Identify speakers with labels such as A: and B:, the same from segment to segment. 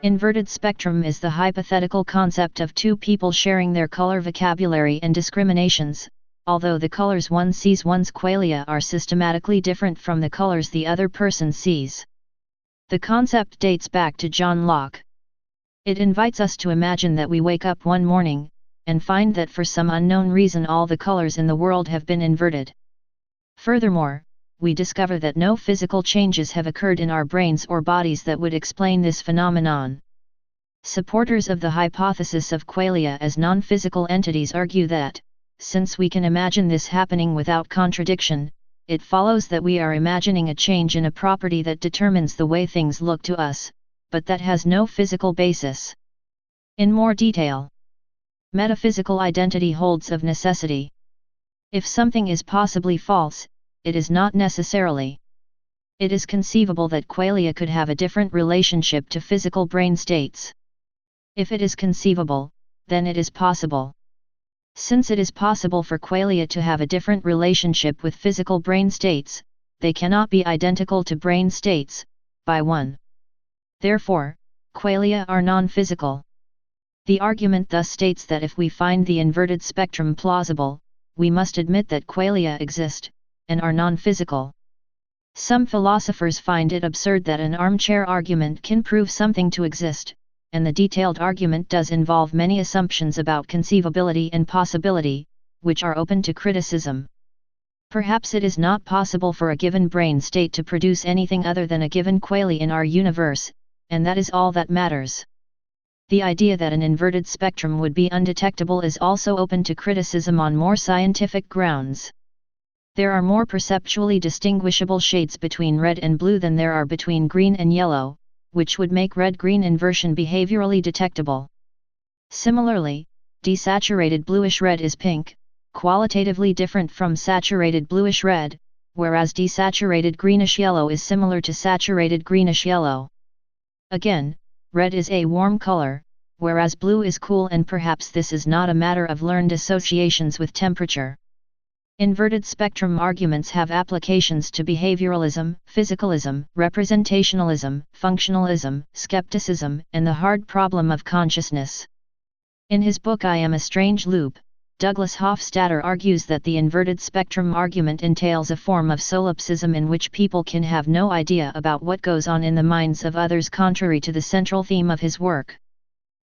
A: Inverted spectrum is the hypothetical concept of two people sharing their color vocabulary and discriminations, although the colors one sees one's qualia are systematically different from the colors the other person sees. The concept dates back to John Locke. It invites us to imagine that we wake up one morning, and find that for some unknown reason all the colors in the world have been inverted. Furthermore, we discover that no physical changes have occurred in our brains or bodies that would explain this phenomenon. Supporters of the hypothesis of qualia as non-physical entities argue that, since we can imagine this happening without contradiction, it follows that we are imagining a change in a property that determines the way things look to us, but that has no physical basis. In more detail, metaphysical identity holds of necessity. If something is possibly false, it is not necessarily. It is conceivable that qualia could have a different relationship to physical brain states. If it is conceivable, then it is possible. Since it is possible for qualia to have a different relationship with physical brain states, they cannot be identical to brain states, by one. Therefore, qualia are non-physical. The argument thus states that if we find the inverted spectrum plausible, we must admit that qualia exist, and are non-physical. Some philosophers find it absurd that an armchair argument can prove something to exist, and the detailed argument does involve many assumptions about conceivability and possibility, which are open to criticism. Perhaps it is not possible for a given brain state to produce anything other than a given qualia in our universe, and that is all that matters. The idea that an inverted spectrum would be undetectable is also open to criticism on more scientific grounds. There are more perceptually distinguishable shades between red and blue than there are between green and yellow, which would make red-green inversion behaviorally detectable. Similarly, desaturated bluish-red is pink, qualitatively different from saturated bluish-red, whereas desaturated greenish-yellow is similar to saturated greenish-yellow. Again, red is a warm color, whereas blue is cool, and perhaps this is not a matter of learned associations with temperature. Inverted spectrum arguments have applications to behavioralism, physicalism, representationalism, functionalism, skepticism, and the hard problem of consciousness. In his book I Am a Strange Loop, Douglas Hofstadter argues that the inverted spectrum argument entails a form of solipsism in which people can have no idea about what goes on in the minds of others, contrary to the central theme of his work.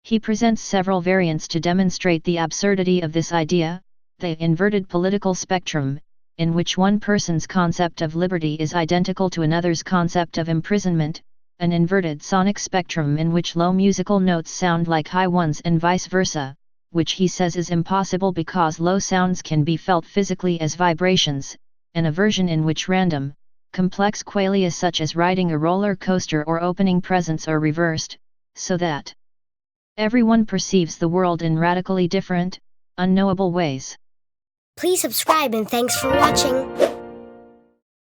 A: He presents several variants to demonstrate the absurdity of this idea: the inverted political spectrum, in which one person's concept of liberty is identical to another's concept of imprisonment; an inverted sonic spectrum in which low musical notes sound like high ones and vice versa, which he says is impossible because low sounds can be felt physically as vibrations; and a version in which random, complex qualia such as riding a roller coaster or opening presents are reversed, so that everyone perceives the world in radically different, unknowable ways.
B: Please subscribe and thanks for watching.